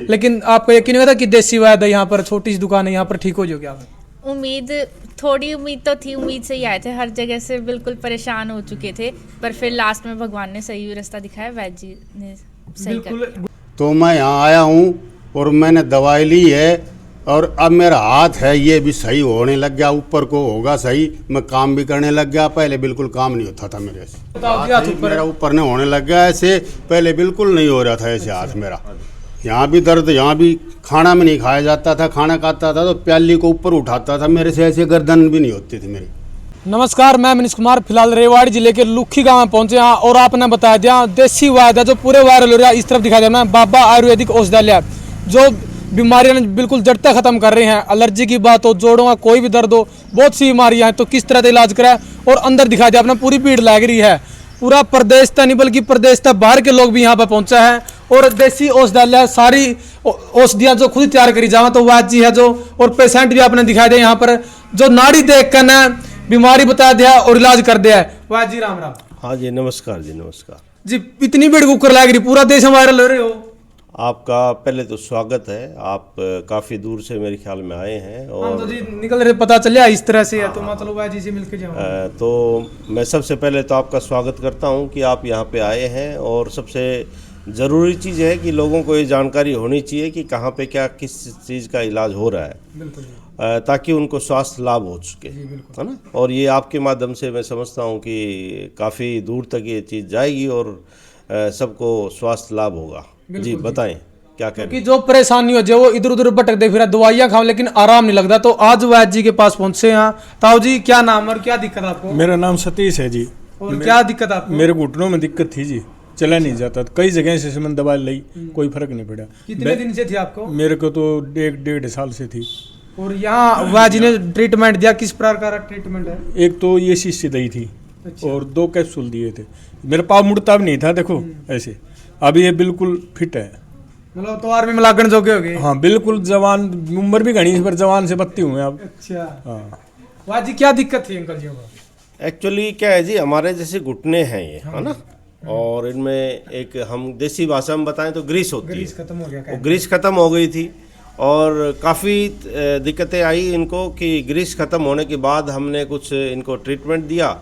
लेकिन आपको यकीन नहीं होता कि देसी वैद्य है यहाँ पर, छोटी सी दुकान है यहाँ पर, ठीक हो जाओगे आप? थोड़ी उम्मीद तो थी, उम्मीद से ही आए थे। हर जगह से बिल्कुल परेशान हो चुके थे, पर फिर लास्ट में भगवान ने सही रास्ता दिखाया, वैद्य जी ने सही कर। तो मैं यहाँ आया हूँ और मैंने दवाई ली है और अब मेरा हाथ है ये भी सही होने लग गया, ऊपर को होगा सही, मैं काम भी करने लग गया। पहले बिल्कुल काम नहीं होता था मेरे से, मेरा ऊपर नहीं होने लग गया ऐसे, पहले बिल्कुल नहीं हो रहा था ऐसे हाथ मेरा। यहाँ भी दर्द, यहाँ भी खाना में नहीं खाया जाता था, खाना खाता था तो प्याली को ऊपर उठाता था, मेरे से ऐसे गर्दन भी नहीं होती थी मेरी। नमस्कार, मैं मनीष कुमार, फिलहाल रेवाड़ी जिले के लुखी गांव में पहुंचे हैं और आपने बताया दिया देसी वैद्य जो पूरे वायरल हो रहा है। इस तरफ दिखाई देना बाबा आयुर्वेदिक औषधालय, जो बीमारियां बिल्कुल जड़ तक खत्म कर रहे हैं। एलर्जी की बात हो, जोड़ों का कोई भी दर्द हो, बहुत सी बीमारियां हैं, तो किस तरह से इलाज कराए। और अंदर दिखाई दिया आपने पूरी भीड़ लग रही है, पूरा प्रदेश था नहीं बल्कि प्रदेश था बाहर के लोग भी यहाँ पर पहुंचा है। और देसी औषधालय सारी औषधियां जो खुद तैयार करी जावा, तो वैद्य जी है जो, और पेशेंट भी आपने दिखाई दे यहाँ पर, जो नाड़ी देख कर न बीमारी बता दिया और इलाज कर दिया है। वैद्य जी राम राम। हाँ जी, नमस्कार जी, नमस्कार जी। इतनी भीड़ कुकर लग रही, पूरा देश वायरल हो रहे हो। आपका पहले तो स्वागत है। आप काफ़ी दूर से मेरे ख्याल में आए हैं और हम तो जी निकल रहे, पता चलिया इस तरह से है, तो मतलब वैद्य जी से मिलकर जाओ। तो मैं सबसे पहले तो आपका स्वागत करता हूं कि आप यहाँ पे आए हैं। और सबसे ज़रूरी चीज़ है कि लोगों को ये जानकारी होनी चाहिए कि कहाँ पे क्या किस चीज़ का इलाज हो रहा है, ताकि उनको स्वास्थ्य लाभ हो सके, है ना। और ये आपके माध्यम से मैं समझता हूँ कि काफ़ी दूर तक ये चीज़ जाएगी और सबको स्वास्थ्य लाभ होगा। जी बताएं क्या करें। कि जो परेशानी हो, जो इधर उधर भटक दे फिर दवाइयाँ खाओ लेकिन आराम नहीं लगता, तो आज वैद्य जी के पास पहुंचे हैं। ताऊ जी क्या नाम और क्या दिक्कत आपको? मेरा नाम सतीश है जी। और क्या दिक्कत आपको? मेरे घुटनों में दिक्कत थी जी, चला नहीं जाता, कई जगह से मैंने दवाई ली, कोई फर्क नहीं पड़ा। कितने दिन से थी आपको? मेरे को तो डेढ़ साल से थी। और यहाँ वैद्य ने ट्रीटमेंट दिया, किस प्रकार का ट्रीटमेंट है? एक तो ये शीशी दी थी। अच्छा। और 2 कैप्सूल दिए थे। मेरा पाँव मुड़ता भी नहीं था, देखो ऐसे। अभी ये बिल्कुल फिट है, मतलब तो आर्मी में लागण जोगे हो गए। हाँ बिल्कुल, जवान, उम्र भी घनी पर जवान से बत्ती हुए आप। अच्छा हाँ। वैद्य जी क्या दिक्कत थी अंकल जी को? एक्चुअली क्या है जी, हमारे जैसे घुटने हैं ये, है ना, और इनमें एक हम देसी भाषा में बताएं तो ग्रीस होती है। ग्रीस खत्म हो गया, वो ग्रीस खत्म हो गई थी और काफ़ी दिक्कतें आई इनको कि ग्रीस खत्म होने के बाद हमने कुछ इनको ट्रीटमेंट दिया।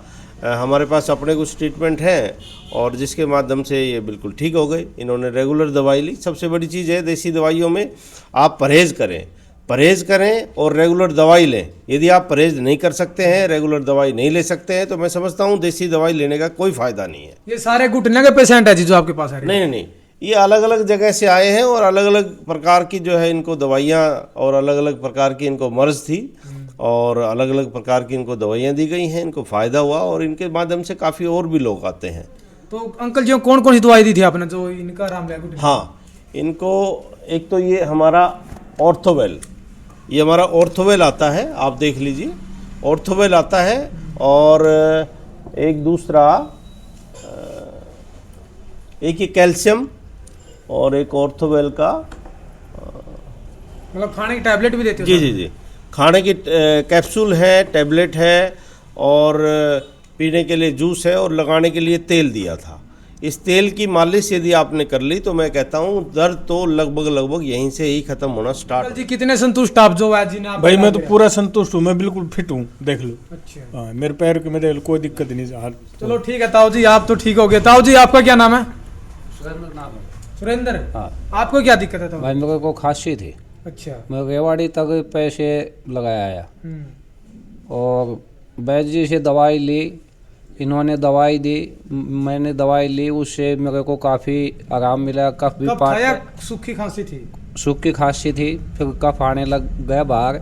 हमारे पास अपने कुछ ट्रीटमेंट हैं और जिसके माध्यम से ये बिल्कुल ठीक हो गए। इन्होंने रेगुलर दवाई ली। सबसे बड़ी चीज़ है देसी दवाइयों में आप परहेज़ करें और रेगुलर दवाई लें। यदि आप परहेज़ नहीं कर सकते हैं, रेगुलर दवाई नहीं ले सकते हैं, तो मैं समझता हूँ देसी दवाई लेने का कोई फ़ायदा नहीं है। ये सारे घुटने के पेशेंट है जी जो आपके पास आ रहे हैं? नहीं, ये अलग अलग जगह से आए हैं और अलग अलग प्रकार की जो है इनको दवाइयाँ और अलग अलग प्रकार की इनको मर्ज थी और अलग अलग प्रकार की इनको दवाइयाँ दी गई हैं। इनको फ़ायदा हुआ और इनके माध्यम से काफ़ी और भी लोग आते हैं। तो अंकल जी कौन कौन सी दवाई दी थी आपने जो इनका आराम लगा? हाँ, इनको एक तो ये हमारा ऑर्थोवेल, ये हमारा ऑर्थोवेल आता है, आप देख लीजिए, ऑर्थोवेल आता है। और एक दूसरा, एक ये कैल्शियम और एक ऑर्थोवेल का, मतलब खाने की टैबलेट भी देते हो? जी, खाने की कैप्सूल है, टैबलेट है और पीने के लिए जूस है और लगाने के लिए तेल दिया था। इस तेल की मालिश यदि आपने कर ली तो मैं कहता हूँ दर्द तो लगभग यहीं से ही खत्म होना स्टार्ट। जी कितने संतुष्ट आप जो वैद्य जी ने? भाई मैं तो पूरा संतुष्ट हूँ, मैं बिल्कुल फिट हूँ, देख लो। अच्छा। हाँ, मेरे पैर के मेरे कोई दिक्कत नहीं। चलो ठीक है ताऊ जी, आप तो ठीक हो गए। ताऊ जी आपका क्या नाम है? सुरेंद्र नाम है। सुरेंद्र। हाँ। आपको क्या दिक्कत है? भाई मेरे को खांसी थी। अच्छा। मैं रेवाड़ी तक पैसे लगाया आया और वैद्य जी से दवाई ली, इन्होंने दवाई दी, मैंने दवाई ली, उससे मेरे को काफ़ी आराम मिला। कफ भी सूखी खांसी थी? सूखी खांसी थी, फिर कफ आने लग गया बाहर,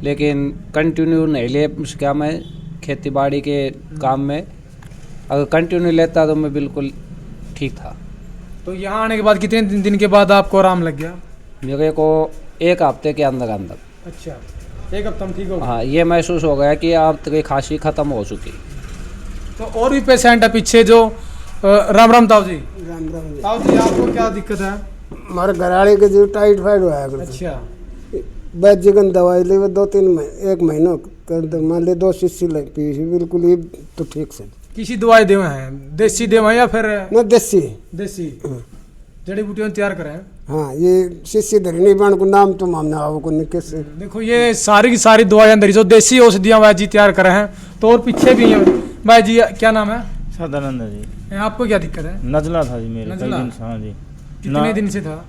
लेकिन कंटिन्यू नहीं ले क्या मैं खेती बाड़ी के काम में, अगर कंटिन्यू लेता तो मैं बिल्कुल ठीक था। तो यहाँ आने के बाद कितने दिन के बाद आपको आराम लग गया? मेरे को 1 हफ्ते के अंदर। अच्छा, 1 हफ्ता में ठीक हो गया? हाँ, ये महसूस हो गया कि आप तेरी खांसी खत्म हो चुकी। तो और भी पेशेंट है पीछे जो, राम राम ताऊ जी। राम राम। ताऊ जी आपको क्या दिक्कत है? हमारे घराड़े के जो टाइफाइड हुआ है। अच्छा। वैद्य जी की दवाई ली, वो 1 महीनों मान ली 2 शीशी पी, बिल्कुल ही तो ठीक से। किसी दवाई देवे हैं? देसी देवे या फिर? ना देसी जड़ी बूटियों तैयार करें? हाँ ये शिष्य धरनी बन को नाम तो मामना आपको निकल से देखो ये सारी की सारी दवाइयाँ अंदर जो देसी औषधियाँ वह जी तैयार करे हैं। तो और पीछे भी हैं भाई जी, क्या नाम है? सदानंद जी। आपको क्या दिक्कत है? नजला था जी मेरे, कई नज़ला? दिन से। हाँ जी, कितने दिन से था?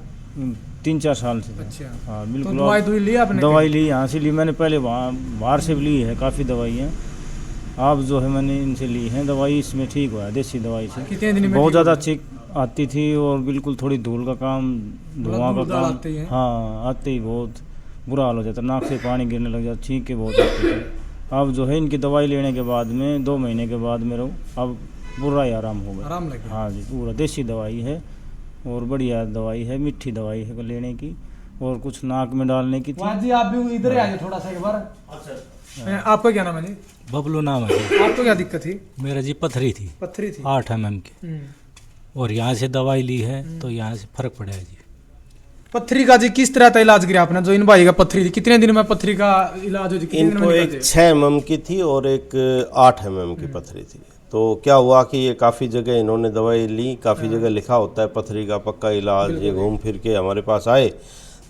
3-4 साल से था। अच्छा, हाँ तो बिल्कुल। दवाई ली आपने? दवाई ली, यहाँ से ली मैंने, पहले वहाँ बाहर से भी ली है काफ़ी दवाइयाँ। अब जो है मैंने इनसे ली है दवाई, इसमें ठीक हुआ है देसी दवाई से। कितने दिन में बहुत ठीक ज़्यादा हुआ? अच्छी आती थी और बिल्कुल थोड़ी धूल का काम, धुआं का धूल दाल काम। आती है? हाँ आते ही बहुत बुरा हाल हो जाता, नाक से पानी गिरने लग जाता, छींक के बहुत आती थी। अब जो है इनकी दवाई लेने के बाद में 2 महीने के बाद मेरे को अब पूरा ही आराम हो गया। आराम लगे? हाँ जी, पूरा देसी दवाई है और बढ़िया दवाई है, मीठी दवाई है लेने की, और कुछ नाक में डालने की थी। वाह जी, आप भी इधर ही आ जाइए थोड़ा सा एक बार। आपका क्या नाम है जी? बबलू नाम है जी। आपको क्या दिक्कत थी? मेरा जी पथरी थी, पत्थरी थी। 8 mm की, और यहाँ से दवाई ली है तो यहाँ से फर्क पड़ा है जी। पत्थरी का जी किस तरह का इलाज किया आपने? जो इन भाई का पत्थरी थी, कितने दिन में पत्थरी का इलाज हो जी? कितने दिन में इनको निकल एक जाए? 6 mm की थी और एक 8 mm की पथरी थी। तो क्या हुआ कि ये काफ़ी जगह इन्होंने दवाई ली, काफ़ी जगह लिखा होता है पथरी का पक्का इलाज, ये घूम फिर के हमारे पास आए,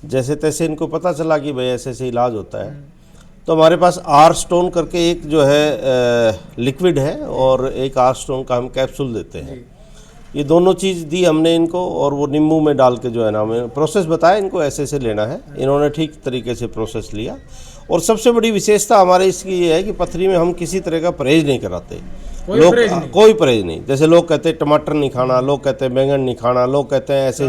जैसे तैसे इनको पता चला कि भाई ऐसे ऐसे इलाज होता है। तो हमारे पास आर स्टोन करके एक जो है लिक्विड है और एक आर स्टोन का हम कैप्सूल देते हैं। ये दोनों चीज़ दी हमने इनको, और वो नींबू में डाल के जो है ना, हमें प्रोसेस बताया इनको ऐसे ऐसे लेना है। इन्होंने ठीक तरीके से प्रोसेस लिया। और सबसे बड़ी विशेषता हमारे इसकी ये है कि पथरी में हम किसी तरह का परहेज नहीं कराते। कोई परहेज नहीं। जैसे लोग कहते हैं टमाटर नहीं खाना, लोग कहते हैं बैंगन नहीं खाना, लोग कहते हैं ऐसे,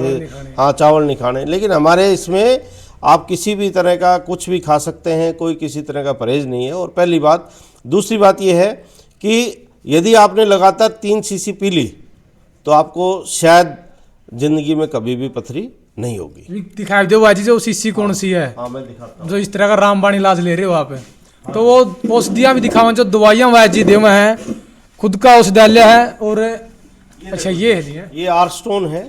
हाँ चावल नहीं खाने, लेकिन हमारे इसमें आप किसी भी तरह का कुछ भी खा सकते हैं, कोई किसी तरह का परहेज नहीं है। और पहली बात। दूसरी बात यह है कि यदि आपने लगातार 3 शीशी पी ली तो आपको शायद ज़िंदगी में कभी भी पथरी नहीं होगी। दिखाई दो भाई जी, जो शीशी कौन सी है? हाँ मैं दिखाता हूँ। जो इस तरह का रामबाण इलाज ले रहे हो आप, तो वो औषधियाँ भी दिखावा, जो दवाइयाँ वैद जी दे हुए हैं, खुद का औषधालय है। और अच्छा ये है जी, ये आर स्टोन है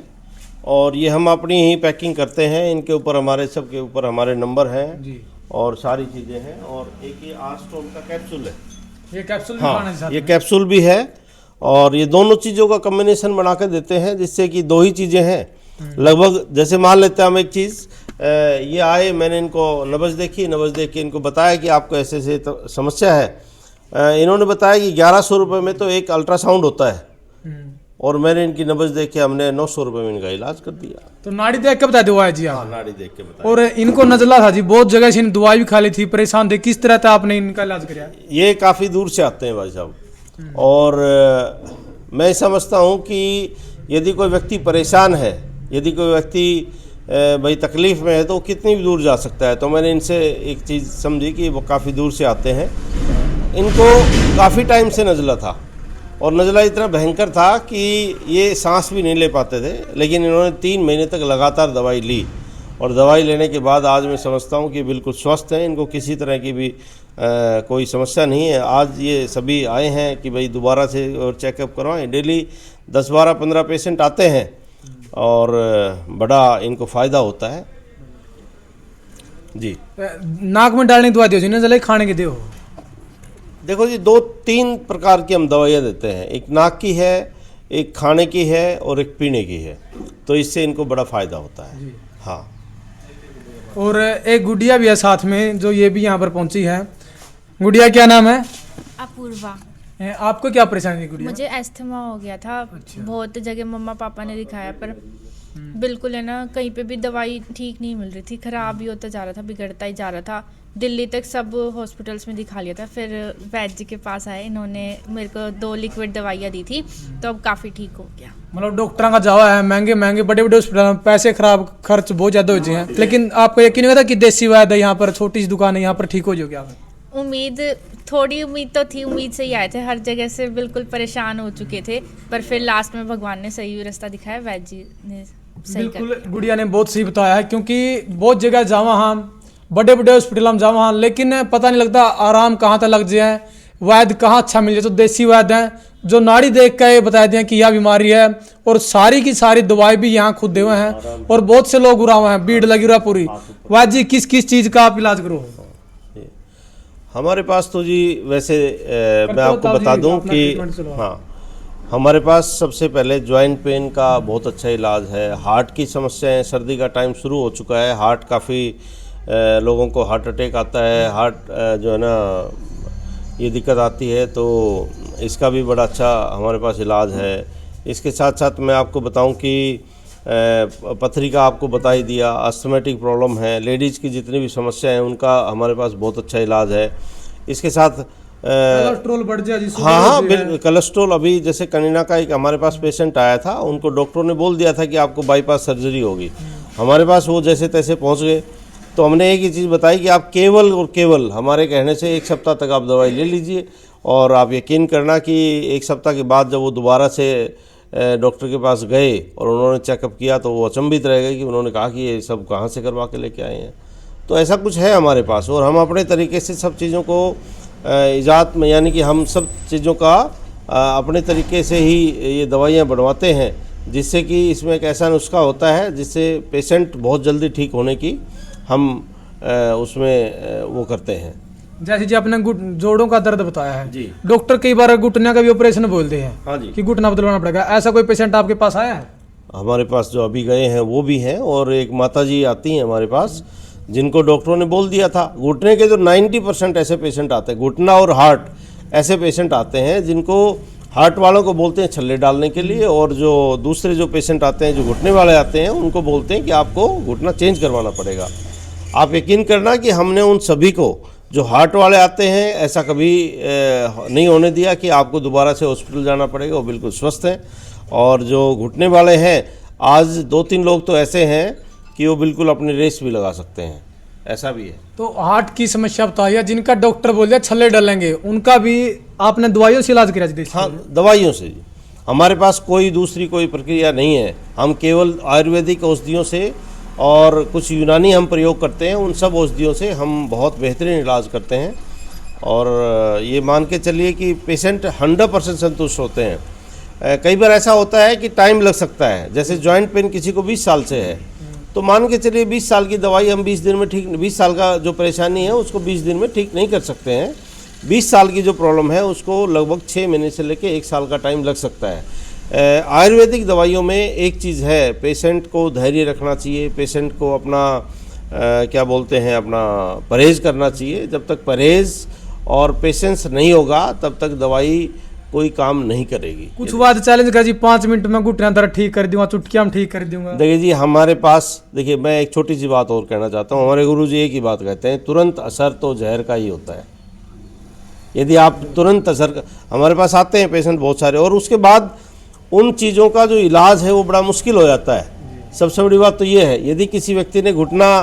और ये हम अपनी ही पैकिंग करते हैं। इनके ऊपर हमारे सबके ऊपर हमारे नंबर हैं जी, और सारी चीज़ें हैं। और एक ये आर स्टोन का कैप्सूल है, ये कैप्सूल भी खाना हाँ साथ ये में? कैप्सूल भी है। और ये दोनों चीज़ों का कम्बिनेशन बना के देते हैं, जिससे कि 2 ही चीज़ें हैं लगभग। जैसे मान लेते हैं हम एक चीज़, ये आए, मैंने इनको नब्ज़ देखी, नब्ज़ देख के इनको बताया कि आपको ऐसे ऐसे समस्या है। इन्होंने बताया कि 1100 रुपये में तो एक अल्ट्रासाउंड होता है, और मैंने इनकी नब्ज़ देख के हमने 900 रुपये में इनका इलाज कर दिया। तो नाड़ी देख के बता दो भाई जी आप। नाड़ी देख के बताया। और इनको नजला था जी, बहुत जगह से इन दवाई भी खा ली थी, परेशान थे, किस तरह था आपने इनका इलाज किया? ये काफ़ी दूर से आते हैं भाई साहब, और मैं समझता हूँ कि यदि कोई व्यक्ति परेशान है, यदि कोई व्यक्ति भाई तकलीफ़ में है, तो कितनी भी दूर जा सकता है। तो मैंने इनसे एक चीज़ समझी कि वो काफ़ी दूर से आते हैं। इनको काफ़ी टाइम से नज़ला था, और नज़ला इतना भयंकर था कि ये सांस भी नहीं ले पाते थे, लेकिन इन्होंने 3 महीने तक लगातार दवाई ली, और दवाई लेने के बाद आज मैं समझता हूँ कि बिल्कुल स्वस्थ हैं। इनको किसी तरह की भी कोई समस्या नहीं है। आज ये सभी आए हैं कि भाई दोबारा से और चेकअप करवाएं। डेली 10, 12, 15 पेशेंट आते हैं, और बड़ा इनको फ़ायदा होता है जी। नाक में डालने की दवा दो, नजला खाने की दो? देखो जी, 2-3 प्रकार की हम दवाइयाँ देते हैं। एक नाक की है, एक खाने की है, और एक पीने की है। तो इससे इनको बड़ा फ़ायदा होता है। हाँ, और एक गुड़िया भी है साथ में, जो ये भी यहाँ पर पहुँची है। गुड़िया क्या नाम है? अपूर्वा। आपको क्या परेशानी थी गुड़िया? मुझे एस्थमा हो गया था। बहुत जगह मम्मा पापा ने दिखाया, पर बिल्कुल है ना, कहीं पे भी दवाई ठीक नहीं मिल रही थी, ख़राब ही होता जा रहा था, बिगड़ता ही जा रहा था। दिल्ली तक सब हॉस्पिटल्स में दिखा लिया था, फिर वैद्य जी के पास आए, इन्होंने मेरे को 2 लिक्विड दवाइयाँ दी थी, तो अब काफ़ी ठीक हो गया। मतलब डॉक्टरों का जावा है, महंगे महंगे बड़े बड़े हॉस्पिटल में पैसे खराब, खर्च बहुत ज़्यादा हो जाए हैं, लेकिन आपको यकीन नहीं होता कि देसी वैद्य यहाँ पर, छोटी सी दुकान है, यहाँ पर ठीक हो जाओगे आप? थोड़ी उम्मीद तो थी, उम्मीद से ही आए थे। हर जगह से बिल्कुल परेशान हो चुके थे, पर फिर लास्ट में भगवान ने सही रास्ता दिखाया, वैद्य जी ने सही कर। बिल्कुल गुड़िया ने बहुत सही बताया है, क्योंकि बहुत जगह जावा हम, बड़े बड़े हॉस्पिटल में जावा हाँ, लेकिन पता नहीं लगता आराम कहाँ तक लग जाए, वैद्य कहाँ अच्छा मिल जाए। तो देसी वैद्य हैं, जो नाड़ी देख के बता दें कि यह बीमारी है, और सारी की सारी दवाई भी यहाँ खुद दे हुए हैं, और बहुत से लोग उड़ा हुए हैं, भीड़ लगी हुआ पूरी। वैद्य जी किस किस चीज़ का आप इलाज करो? हमारे पास तो जी वैसे मैं आपको बता दूं कि हाँ, हमारे पास सबसे पहले जॉइंट पेन का बहुत अच्छा इलाज है। हार्ट की समस्याएं, सर्दी का टाइम शुरू हो चुका है, हार्ट काफ़ी लोगों को हार्ट अटैक आता है, हार्ट जो है ना ये दिक्कत आती है, तो इसका भी बड़ा अच्छा हमारे पास इलाज है। इसके साथ साथ मैं आपको बताऊं कि पथरी का आपको बता ही दिया, अस्थमेटिक प्रॉब्लम है, लेडीज़ की जितनी भी समस्या है उनका हमारे पास बहुत अच्छा इलाज है। इसके साथ कोलेस्ट्रॉल बढ़ जाए जिससे हाँ बिल्कुल, कोलेस्ट्रॉल अभी जैसे कनीना का एक हमारे पास पेशेंट आया था, उनको डॉक्टरों ने बोल दिया था कि आपको बाईपास सर्जरी होगी। हमारे पास वो जैसे तैसे पहुंच गए, तो हमने एक ही चीज़ बताई कि आप केवल और केवल हमारे कहने से 1 सप्ताह तक आप दवाई ले लीजिए, और आप यकीन करना कि 1 सप्ताह के बाद जब वो दोबारा से डॉक्टर के पास गए और उन्होंने चेकअप किया तो वो अचंभित रह गए कि उन्होंने कहा कि ये सब कहाँ से करवा के लेके आए हैं। तो ऐसा कुछ है हमारे पास, और हम अपने तरीके से सब चीज़ों को इजात में, यानी कि हम सब चीज़ों का अपने तरीके से ही ये दवाइयाँ बनवाते हैं, जिससे कि इसमें एक ऐसा नुस्खा होता है जिससे पेशेंट बहुत जल्दी ठीक होने की हम उसमें वो करते हैं। जैसे जी आपने जोड़ों का दर्द बताया है जी, डॉक्टर कई बार घुटने का भी ऑपरेशन बोलते हैं। हाँ जी, कि घुटना बदलवाना पड़ेगा, ऐसा कोई पेशेंट आपके पास आया है? हमारे पास जो अभी गए हैं वो भी हैं, और एक माता जी आती हैं हमारे पास जिनको डॉक्टरों ने बोल दिया था। घुटने के जो 90% ऐसे पेशेंट आते हैं, घुटना और हार्ट ऐसे पेशेंट आते हैं जिनको हार्ट वालों को बोलते हैं छल्ले डालने के लिए, और जो दूसरे जो पेशेंट आते हैं जो घुटने वाले आते हैं उनको बोलते हैं कि आपको घुटना चेंज करवाना पड़ेगा। आप यकीन करना कि हमने उन सभी को जो हार्ट वाले आते हैं ऐसा कभी नहीं होने दिया कि आपको दोबारा से हॉस्पिटल जाना पड़ेगा, वो बिल्कुल स्वस्थ हैं। और जो घुटने वाले हैं, आज 2-3 लोग तो ऐसे हैं कि वो बिल्कुल अपनी रेस भी लगा सकते हैं, ऐसा भी है। तो हार्ट की समस्या बताइए, जिनका डॉक्टर बोल दिया छल्ले डालेंगे, उनका भी आपने दवाइयों से इलाज किया? हाँ, दवाइयों से जी, हमारे पास कोई दूसरी कोई प्रक्रिया नहीं है। हम केवल आयुर्वेदिक औषधियों से और कुछ यूनानी हम प्रयोग करते हैं, उन सब औषधियों से हम बहुत बेहतरीन इलाज करते हैं, और ये मान के चलिए कि पेशेंट 100% संतुष्ट होते हैं। कई बार ऐसा होता है कि टाइम लग सकता है, जैसे जॉइंट पेन किसी को 20 साल से है, तो मान के चलिए 20 साल की दवाई हम 20 दिन में ठीक, 20 साल का जो परेशानी है उसको 20 दिन में ठीक नहीं कर सकते हैं। 20 साल की जो प्रॉब्लम है उसको लगभग 6 महीने से लेकर 1 साल का टाइम लग सकता है। आयुर्वेदिक दवाइयों में एक चीज़ है, पेशेंट को धैर्य रखना चाहिए, पेशेंट को अपना क्या बोलते हैं, अपना परहेज़ करना चाहिए। जब तक परहेज़ और पेशेंस नहीं होगा तब तक दवाई कोई काम नहीं करेगी। कुछ बात चैलेंज कर जी, 5 मिनट में घुटना दर्द ठीक कर दूंगा, चुटकियाँ ठीक कर दूंगा। देखिए जी, हमारे पास देखिए, मैं एक छोटी सी बात और कहना चाहता हूँ। हमारे गुरुजी एक ही बात कहते हैं, तुरंत असर तो जहर का ही होता है। यदि आप तुरंत असर, हमारे पास आते हैं पेशेंट बहुत सारे, और उसके बाद उन चीज़ों का जो इलाज है वो बड़ा मुश्किल हो जाता है। सबसे बड़ी बात तो ये है, यदि किसी व्यक्ति ने घुटना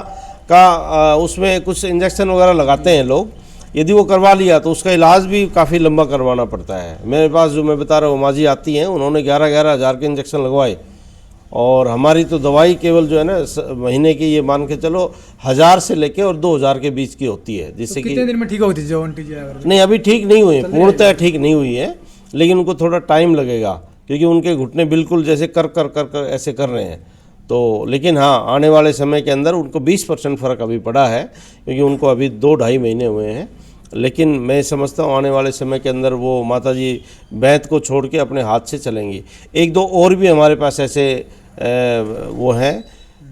का उसमें कुछ इंजेक्शन वगैरह लगाते हैं लोग, यदि वो करवा लिया तो उसका इलाज भी काफ़ी लंबा करवाना पड़ता है। मेरे पास जो मैं बता रहा हूँ, माँ जी आती हैं, उन्होंने 11-11 हज़ार के इंजेक्शन लगवाए, और हमारी तो दवाई केवल जो है ना महीने की, ये मान के चलो 1000 से लेके और 2000 के बीच की होती है, जिससे कि कितने दिन में ठीक होती है? नहीं, अभी ठीक नहीं हुई, पूर्णतः ठीक नहीं हुई है, लेकिन उनको थोड़ा टाइम लगेगा, क्योंकि उनके घुटने बिल्कुल जैसे कर कर कर कर ऐसे कर रहे हैं। तो लेकिन हाँ, आने वाले समय के अंदर उनको 20% फ़र्क अभी पड़ा है, क्योंकि उनको अभी 2-2.5 महीने हुए हैं। लेकिन मैं समझता हूँ आने वाले समय के अंदर वो माता जी बैत को छोड़ के अपने हाथ से चलेंगी। 1-2 और भी हमारे पास ऐसे वो हैं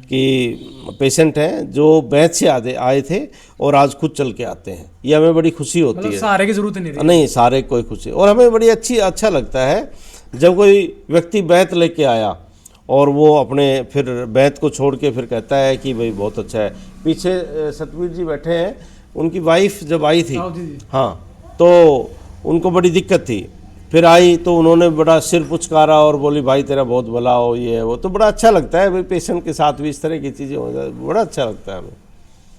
कि पेशेंट हैं जो बैत से आए थे और आज खुद चल के आते हैं। ये हमें बड़ी खुशी होती है। सहारे की जरूरत नहीं रही। नहीं, सहारे कोई खुशी, और हमें बड़ी अच्छा लगता है जब कोई व्यक्ति बैत लेके आया और वो अपने फिर बैत को छोड़ के फिर कहता है कि भाई बहुत अच्छा है। पीछे सतवीर जी बैठे हैं, उनकी वाइफ जब आई थी, हाँ, तो उनको बड़ी दिक्कत थी, फिर आई तो उन्होंने बड़ा सिर पुचकारा और बोली भाई तेरा बहुत भला हो, ये है वो। तो बड़ा अच्छा लगता है भाई, पेशेंट के साथ भी इस तरह की चीज़ें हो जाए, बड़ा अच्छा लगता है हमें।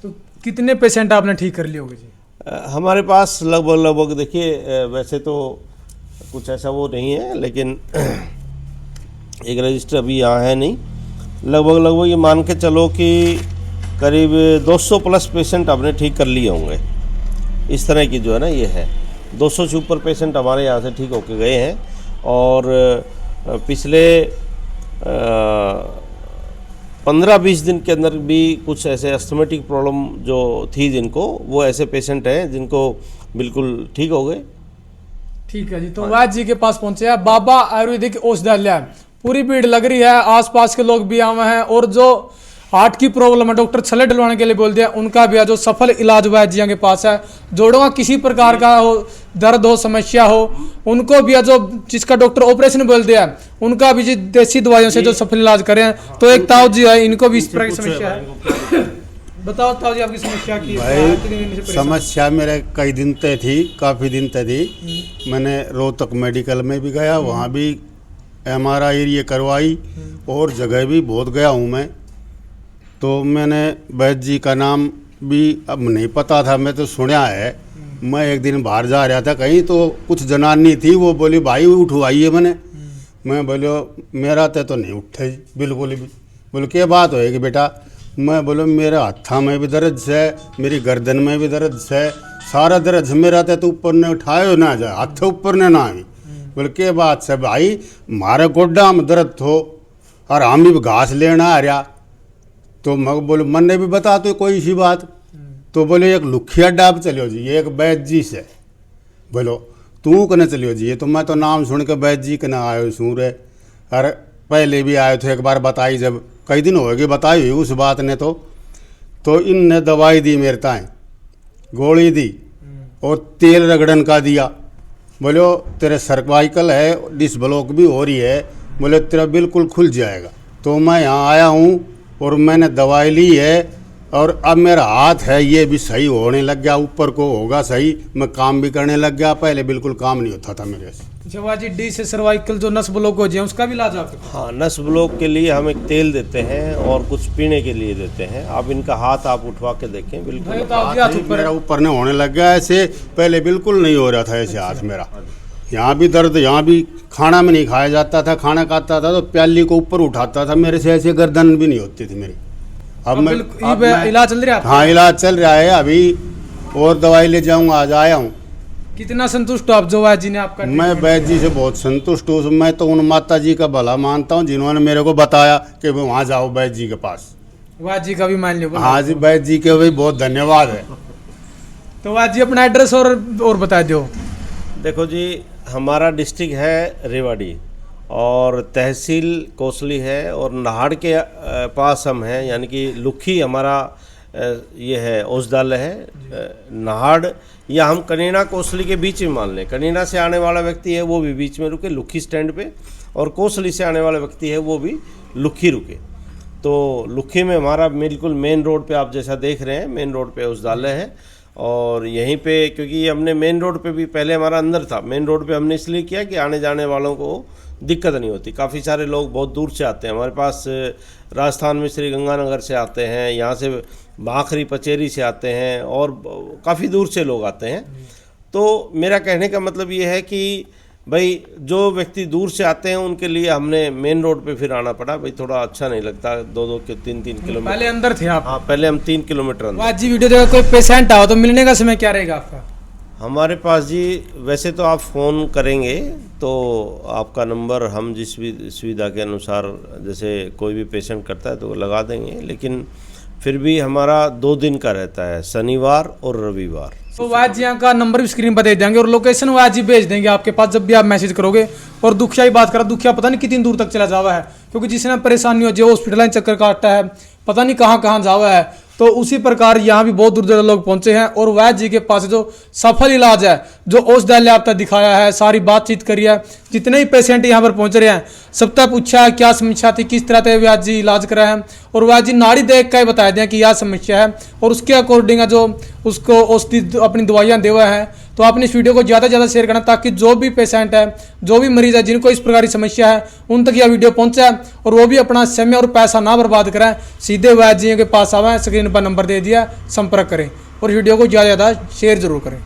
तो कितने पेशेंट आपने ठीक कर लिए होंगे जी? हमारे पास लगभग देखिए, वैसे तो कुछ ऐसा वो नहीं है, लेकिन एक रजिस्टर अभी यहाँ है नहीं, लगभग ये मान के चलो कि करीब 200 प्लस पेशेंट आपने ठीक कर लिए होंगे। इस तरह की जो है ना ये है, 200 से ऊपर पेशेंट हमारे यहाँ से ठीक होके गए हैं। और पिछले 15-20 दिन के अंदर भी कुछ ऐसे अस्थमेटिक प्रॉब्लम जो थी जिनको, वो ऐसे पेशेंट हैं जिनको बिल्कुल ठीक हो गए। ठीक है जी। तो वैद्य जी के पास पहुंचे हैं, बाबा आयुर्वेदिक औषधालय, पूरी भीड़ लग रही है, आसपास के लोग भी आए हैं, और जो हार्ट की प्रॉब्लम है डॉक्टर छले डलवाने के लिए बोल दिया, उनका भी है जो सफल इलाज वैद्य जी के पास है। जोड़ों का किसी प्रकार का हो, दर्द हो, समस्या हो, उनको भी है जो जिसका डॉक्टर ऑपरेशन बोल दिया, उनका भी देसी दवाइयों से जो सफल इलाज करें। तो एक ताऊ जी है, इनको भी इस तरह की समस्या है। बताओ ताऊ जी, आपकी समस्या की भाई समस्या मेरे कई दिन तक थी, काफ़ी दिन तक थी। मैंने रोहतक मेडिकल में भी गया, वहाँ भी MRI ये करवाई, और जगह भी बहुत गया हूँ मैं। तो मैंने वैद्य जी का नाम भी अब नहीं पता था, मैं तो सुना है। मैं एक दिन बाहर जा रहा था कहीं, तो कुछ जनानी थी, वो बोली भाई उठवाइए मैंने। मैं बोलो मेरा तो नहीं उठे बिल्कुल भी। बोले क्या बात होएगी बेटा? मैं बोलो मेरे हाथा में भी दर्द है, मेरी गर्दन में भी दर्द है, सारा दर्द मेरा तो ऊपर ने उठाए ना जाए, हाथ ऊपर ने ना आई। बोले क्या बात है भाई? मारे गोड्डा में दर्द हो और हम भी घास लेना आ रहा। तो मैं बोलो मन ने भी बता तो कोई सी बात। तो बोले एक लुखिया डाब चलियो जी, एक वैद्य जी से। बोलो तू कने चलियो जी? ये तो मैं तो नाम सुन के वैद्य जी के ना आयो सूँ रे। अरे पहले भी आए थे एक बार, बताई जब कई दिन हो गए बताई हुई उस बात ने। तो इनने दवाई दी मेरे ताएँ, गोली दी और तेल रगड़न का दिया। बोलो तेरे सर्वाइकल है, डिस्क ब्लॉक भी हो रही है, बोले तेरा बिल्कुल खुल जाएगा। तो मैं यहाँ आया हूँ और मैंने दवाई ली है, और अब मेरा हाथ है ये भी सही होने लग गया, ऊपर को होगा सही, मैं काम भी करने लग गया। पहले बिल्कुल काम नहीं होता था मेरे से। जवाजी डी से सर्वाइकल जो नस ब्लॉक हो जाए उसका भी इलाज आपके पास? हाँ, नस ब्लॉक के लिए हम एक तेल देते हैं और कुछ पीने के लिए देते हैं। अब इनका हाथ आप उठवा के देखें, बिल्कुल मेरा ऊपर ने होने लग गया, ऐसे पहले बिल्कुल नहीं हो रहा था ऐसे हाथ मेरा। यहाँ भी दर्द, यहाँ भी खाना में नहीं खाया जाता था, खाना खाता था तो प्याली को ऊपर उठाता था, मेरे से ऐसे गर्दन भी नहीं होती थी मेरी। अब मैं इलाज चल रहा है? हाँ इलाज चल रहा है अभी, और दवाई ले जाऊँगा, आज आया हूँ। कितना संतुष्ट हो आप जो वैद्य जी ने आपका? मैं वैद्य जी से बहुत संतुष्ट हूँ। मैं तो उन माता जी का भला मानता हूँ जिन्होंने मेरे को बताया कि वहाँ जाओ वैद्य जी के पास। वैद्य जी का भी मान लो। हाँ जी, वैद्य जी के भी बहुत धन्यवाद है। तो वैद्य जी अपना एड्रेस और बता दो। देखो जी, हमारा डिस्ट्रिक्ट है रेवाड़ी और तहसील कोसली है, और नाहड़ के पास हम हैं, यानी कि लुखी हमारा ये है औषधालय है। नाहड़ या हम कनीना कोसली के बीच में मान लें। कनीना से आने वाला व्यक्ति है वो भी बीच में रुके लुखी स्टैंड पे, और कोसली से आने वाला व्यक्ति है वो भी लुखी रुके। तो लुखी में हमारा बिल्कुल मेन रोड पे आप जैसा देख रहे हैं, मेन रोड पे औषधालय है। और यहीं पे क्योंकि हमने मेन रोड पे भी पहले हमारा अंदर था, मेन रोड पे हमने इसलिए किया कि आने जाने वालों को दिक्कत नहीं होती। काफ़ी सारे लोग बहुत दूर से आते हैं हमारे पास, राजस्थान में श्री गंगानगर से आते हैं, यहाँ से भाखरी पचेरी से आते हैं, और काफ़ी दूर से लोग आते हैं। तो मेरा कहने का मतलब ये है कि भाई जो व्यक्ति दूर से आते हैं उनके लिए हमने मेन रोड पे फिर आना पड़ा। भाई थोड़ा अच्छा नहीं लगता 2-2 के 3-3 किलोमीटर। पहले अंदर थे आप? हाँ, पहले हम 3 किलोमीटर अंदर। आज जी वीडियो देखा, कोई पेशेंट आओ तो मिलने का समय क्या रहेगा आपका? हमारे पास जी वैसे तो आप फ़ोन करेंगे तो आपका नंबर हम जिस भी सुविधा के अनुसार, जैसे कोई भी पेशेंट करता है तो लगा देंगे, लेकिन फिर भी हमारा 2 दिन का रहता है, शनिवार और रविवार। तो वैद्य जी का नंबर भी स्क्रीन पर दे देंगे, और लोकेशन वैद्य जी भेज देंगे आपके पास जब भी आप मैसेज करोगे। और दुखिया की बात करा, दुखिया पता नहीं कितनी दूर तक चला जावा है, क्योंकि जिसने परेशानी हो जो हॉस्पिटल चक्कर काटता है, पता नहीं कहाँ कहाँ जावा है। तो उसी प्रकार यहाँ भी बहुत दूर दूर लोग पहुंचे हैं, और वैद्य जी के पास जो सफल इलाज है, जो औषधालय आप तक दिखाया है, सारी बातचीत करी है, जितने ही पेशेंट यहाँ पर पहुंच रहे हैं सब तक पूछा है क्या समस्या थी, किस तरह से वैद्य जी इलाज करा है, और वैद्य जी नाड़ी देख कर बता दें कि यह समस्या है, और उसके अकॉर्डिंग जो उसको औषधि अपनी दवाइयाँ देवा है। तो आपने इस वीडियो को ज़्यादा से ज़्यादा शेयर करना, ताकि जो भी पेशेंट है, जो भी मरीज है, जिनको इस प्रकार की समस्या है, उन तक यह वीडियो पहुंचे, और वो भी अपना समय और पैसा ना बर्बाद करें, सीधे वैद्य जी के पास आवें। स्क्रीन पर नंबर दे दिया, संपर्क करें, और वीडियो को ज़्यादा से ज़्यादा शेयर जरूर करें।